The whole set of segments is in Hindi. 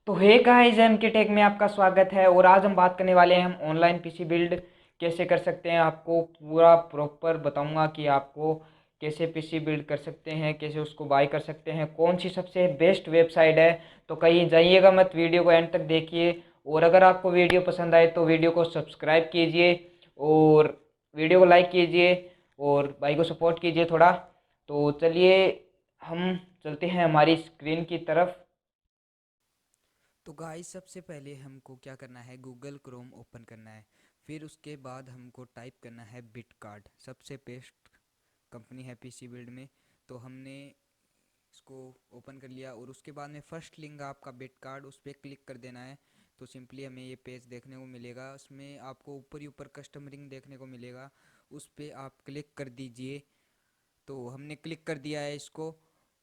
तो हे गाइस, एम के टेक में आपका स्वागत है। और आज हम बात करने वाले हैं, हम ऑनलाइन पीसी बिल्ड कैसे कर सकते हैं। आपको पूरा प्रॉपर बताऊंगा कि आपको कैसे पीसी बिल्ड कर सकते हैं, कैसे उसको बाय कर सकते हैं, कौन सी सबसे बेस्ट वेबसाइट है। तो कहीं जाइएगा मत, वीडियो को एंड तक देखिए। और अगर आपको वीडियो पसंद आए तो वीडियो को सब्सक्राइब कीजिए और वीडियो को लाइक कीजिए और भाई को सपोर्ट कीजिए थोड़ा। तो चलिए हम चलते हैं हमारी स्क्रीन की तरफ। तो गाइस, सबसे पहले हमको क्या करना है, गूगल क्रोम ओपन करना है। फिर उसके बाद हमको टाइप करना है बिटकार्ड, सबसे बेस्ट कंपनी है पीसी बिल्ड में। तो हमने इसको ओपन कर लिया और उसके बाद में फर्स्ट लिंक आपका बिटकार्ड, उस पर क्लिक कर देना है। तो सिंपली हमें ये पेज देखने को मिलेगा। उसमें आपको ऊपर ही ऊपर कस्टम रिंग देखने को मिलेगा, उस पर आप क्लिक कर दीजिए। तो हमने क्लिक कर दिया है इसको।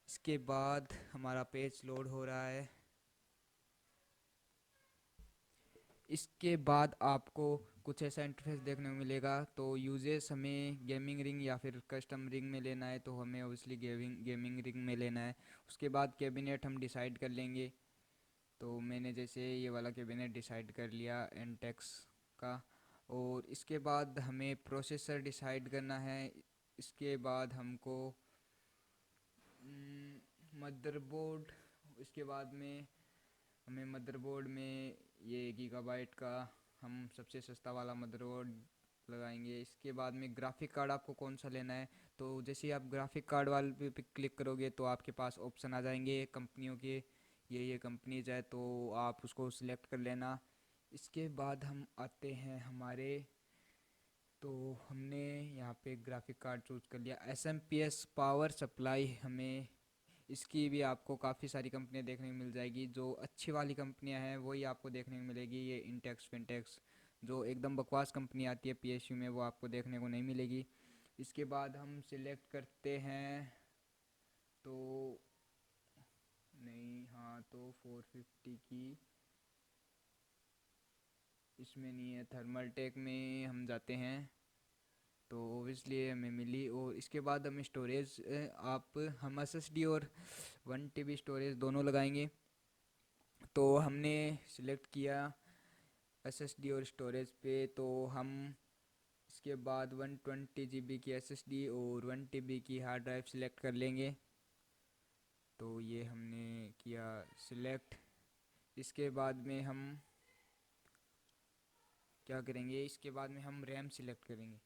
इसके बाद हमारा पेज लोड हो रहा है। इसके बाद आपको कुछ ऐसा इंटरफेस देखने को मिलेगा। तो यूजेस हमें गेमिंग रिंग या फिर कस्टम रिंग में लेना है, तो हमें ऑब्वियसली गेमिंग रिंग में लेना है। उसके बाद कैबिनेट हम डिसाइड कर लेंगे। तो मैंने जैसे ये वाला कैबिनेट डिसाइड कर लिया एनटेक्स का। और इसके बाद हमें प्रोसेसर डिसाइड करना है। इसके बाद हमको मदरबोर्ड, इसके बाद में हमें मदरबोर्ड में ये गीगाबाइट का हम सबसे सस्ता वाला मदरबोर्ड लगाएंगे। इसके बाद में ग्राफिक कार्ड आपको कौन सा लेना है। तो जैसे ही आप ग्राफिक कार्ड वाले पे क्लिक करोगे तो आपके पास ऑप्शन आ जाएंगे कंपनियों के, ये कंपनीज है, तो आप उसको सिलेक्ट कर लेना। इसके बाद हम आते हैं हमारे, तो हमने यहाँ पे ग्राफिक कार्ड चूज कर लिया। S M P S power supply, हमें इसकी भी आपको काफ़ी सारी कंपनियां देखने को मिल जाएगी। जो अच्छी वाली कंपनियां हैं वही आपको देखने को मिलेगी। ये इंटेक्स फिनटेक्स, जो एकदम बकवास कंपनी आती है पीएसयू में, वो आपको देखने को नहीं मिलेगी। इसके बाद हम सिलेक्ट करते हैं, तो नहीं, हाँ, तो 450 की इसमें नहीं है, थर्मल टेक में हम जाते हैं। तो ओबियसली हमें मिली। और इसके बाद हम स्टोरेज, आप हम एसएसडी और 1 TB स्टोरेज दोनों लगाएंगे। तो हमने सिलेक्ट किया एसएसडी और स्टोरेज पे। तो हम इसके बाद 120 GB की एसएसडी और 1 TB की हार्ड ड्राइव सिलेक्ट कर लेंगे। तो ये हमने किया सिलेक्ट। इसके बाद में हम क्या करेंगे, इसके बाद में हम रैम सिलेक्ट करेंगे।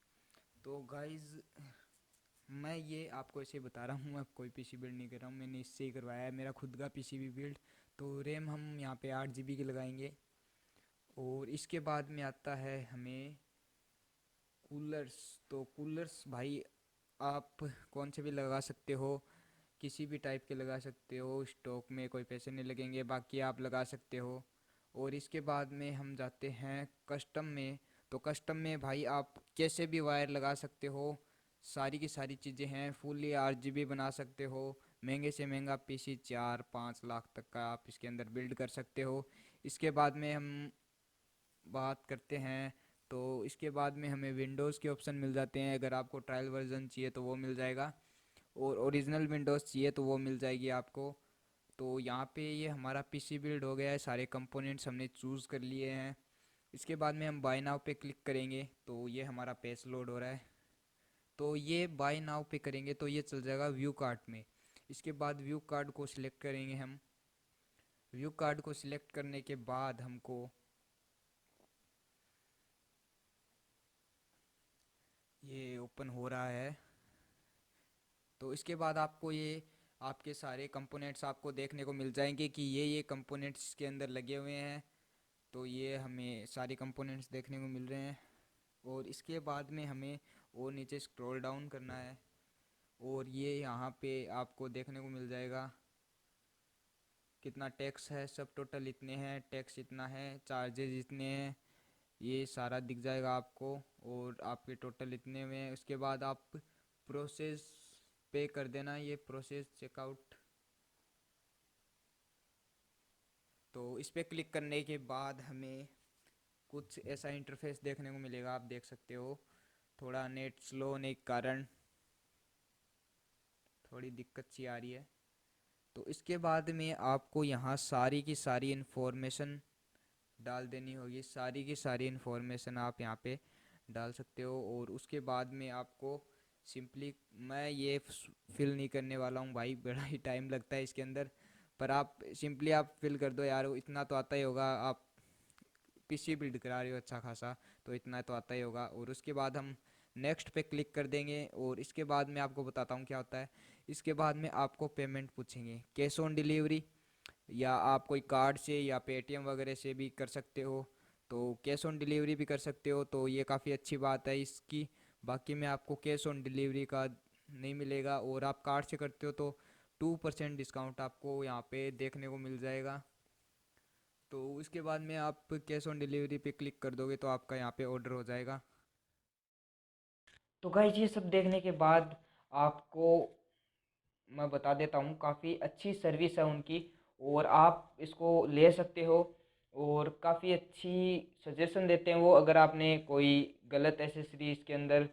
तो गाइज़, मैं ये आपको ऐसे बता रहा हूँ, मैं कोई पीसी बिल्ड नहीं कर रहा हूँ, मैंने इससे ही करवाया है, मेरा खुद का पीसी भी बिल्ड। तो रैम हम यहाँ पे 8 GB की लगाएंगे। और इसके बाद में आता है हमें कूलर्स। तो कूलर्स भाई, आप कौन से भी लगा सकते हो, किसी भी टाइप के लगा सकते हो, स्टॉक में कोई पैसे नहीं लगेंगे, बाकी आप लगा सकते हो। और इसके बाद में हम जाते हैं कस्टम में। तो कस्टम में भाई आप कैसे भी वायर लगा सकते हो, सारी की सारी चीज़ें हैं। फुली RGB बना सकते हो। महंगे से महंगा पीसी 4-5 लाख तक का आप इसके अंदर बिल्ड कर सकते हो। इसके बाद में हम बात करते हैं, तो इसके बाद में हमें विंडोज़ के ऑप्शन मिल जाते हैं। अगर आपको ट्रायल वर्जन चाहिए तो वो मिल जाएगा, और ओरिजिनल विंडोज़ चाहिए तो वो मिल जाएगी आपको। तो यहाँ पे ये हमारा पीसी बिल्ड हो गया है, सारे कंपोनेंट्स हमने चूज़ कर लिए हैं। इसके बाद में हम बाय नाउ पे क्लिक करेंगे तो ये हमारा पेज लोड हो रहा है। तो ये बाय नाउ पे करेंगे तो ये चल जाएगा व्यू कार्ट में। इसके बाद व्यू कार्ड को सिलेक्ट करेंगे हम। व्यू कार्ड को सिलेक्ट करने के बाद हमको ये ओपन हो रहा है। तो इसके बाद आपको ये आपके सारे कंपोनेंट्स आपको देखने को मिल जाएंगे कि ये कंपोनेंट्स इसके अंदर लगे हुए हैं। तो ये हमें सारे कंपोनेंट्स देखने को मिल रहे हैं। और इसके बाद में हमें और नीचे स्क्रॉल डाउन करना है, और ये यहाँ पे आपको देखने को मिल जाएगा कितना टैक्स है, सब टोटल इतने हैं, टैक्स इतना है, चार्जेस इतने हैं, ये सारा दिख जाएगा आपको। और आपके टोटल इतने में है। उसके बाद आप प्रोसेस पे कर देना, ये प्रोसेस चेकआउट। तो इस पर क्लिक करने के बाद हमें कुछ ऐसा इंटरफेस देखने को मिलेगा, आप देख सकते हो। थोड़ा नेट स्लो होने के कारण थोड़ी दिक्कत सी आ रही है। तो इसके बाद में आपको यहाँ सारी की सारी इन्फॉर्मेशन डाल देनी होगी। सारी की सारी इन्फॉर्मेशन आप यहाँ पे डाल सकते हो। और उसके बाद में आपको सिंपली, मैं ये फिल नहीं करने वाला हूँ भाई, बड़ा ही टाइम लगता है इसके अंदर। पर आप सिंपली आप फिल कर दो यार, इतना तो आता ही होगा, आप पीसी बिल्ड करा रहे हो अच्छा खासा, तो इतना तो आता ही होगा। और उसके बाद हम नेक्स्ट पे क्लिक कर देंगे। और इसके बाद मैं आपको बताता हूँ क्या होता है। इसके बाद में आपको पेमेंट पूछेंगे, कैश ऑन डिलीवरी या आप कोई कार्ड से या पेटीएम वगैरह से भी कर सकते हो। तो कैश ऑन डिलीवरी भी कर सकते हो, तो ये काफ़ी अच्छी बात है इसकी। बाकी में आपको कैश ऑन डिलीवरी का नहीं मिलेगा, और आप कार्ड से करते हो तो 2% डिस्काउंट आपको यहाँ पे देखने को मिल जाएगा। तो उसके बाद में आप कैश ऑन डिलीवरी पे क्लिक कर दोगे तो आपका यहाँ पे ऑर्डर हो जाएगा। तो गाइज ये सब देखने के बाद आपको मैं बता देता हूँ, काफ़ी अच्छी सर्विस है उनकी और आप इसको ले सकते हो। और काफ़ी अच्छी सजेशन देते हैं वो, अगर आपने कोई गलत एसेसरी इसके अंदर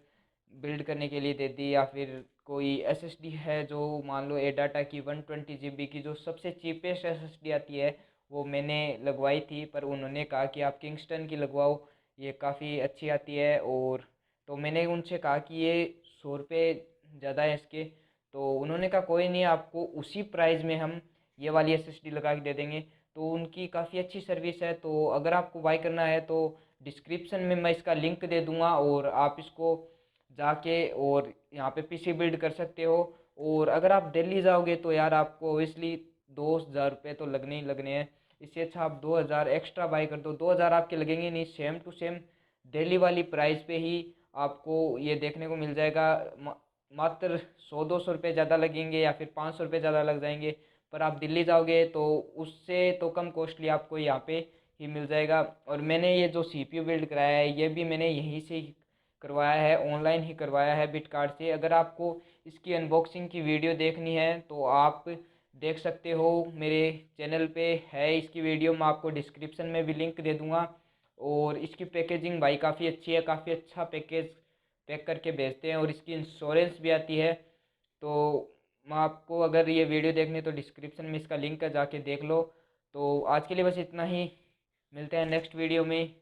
बिल्ड करने के लिए दे दी, या फिर कोई एसएसडी है जो मान लो एडाटा की 120 GB की जो सबसे चीपेस्ट एसएसडी आती है वो मैंने लगवाई थी, पर उन्होंने कहा कि आप किंगस्टन की लगवाओ, ये काफ़ी अच्छी आती है। और तो मैंने उनसे कहा कि ये 100 रुपये ज़्यादा है इसके, तो उन्होंने कहा कोई नहीं, आपको उसी प्राइस में हम ये वाली एसएसडी लगा के दे देंगे। तो उनकी काफ़ी अच्छी सर्विस है। तो अगर आपको बाय करना है तो डिस्क्रिप्शन में मैं इसका लिंक दे दूंगा, और आप इसको जाके और यहाँ पे पीसी बिल्ड कर सकते हो। और अगर आप दिल्ली जाओगे तो यार आपको ओबियसली 2,000 रुपये तो लगने ही लगने हैं। इससे अच्छा आप 2,000 एक्स्ट्रा बाय कर दो, 2,000 आपके लगेंगे नहीं, सेम टू सेम दिल्ली वाली प्राइस पे ही आपको ये देखने को मिल जाएगा। मात्र 100-200 रुपये ज़्यादा लगेंगे या फिर 500 रुपये ज़्यादा लग जाएंगे, पर आप दिल्ली जाओगे तो उससे तो कम कॉस्टली आपको यहाँ पे ही मिल जाएगा। और मैंने ये जो सीपीयू बिल्ड कराया है ये भी मैंने यहीं से ही करवाया है, ऑनलाइन ही करवाया है बिटकार्ट से। अगर आपको इसकी अनबॉक्सिंग की वीडियो देखनी है तो आप देख सकते हो, मेरे चैनल पे है इसकी वीडियो, मैं आपको डिस्क्रिप्शन में भी लिंक दे दूँगा। और इसकी पैकेजिंग भाई काफ़ी अच्छी है, काफ़ी अच्छा पैकेज पैक करके भेजते हैं, और इसकी इंश्योरेंस भी आती है। तो मैं आपको, अगर ये वीडियो देखनी है तो डिस्क्रिप्शन में इसका लिंक है, जाके देख लो। तो आज के लिए बस इतना ही, मिलते हैं नेक्स्ट वीडियो में।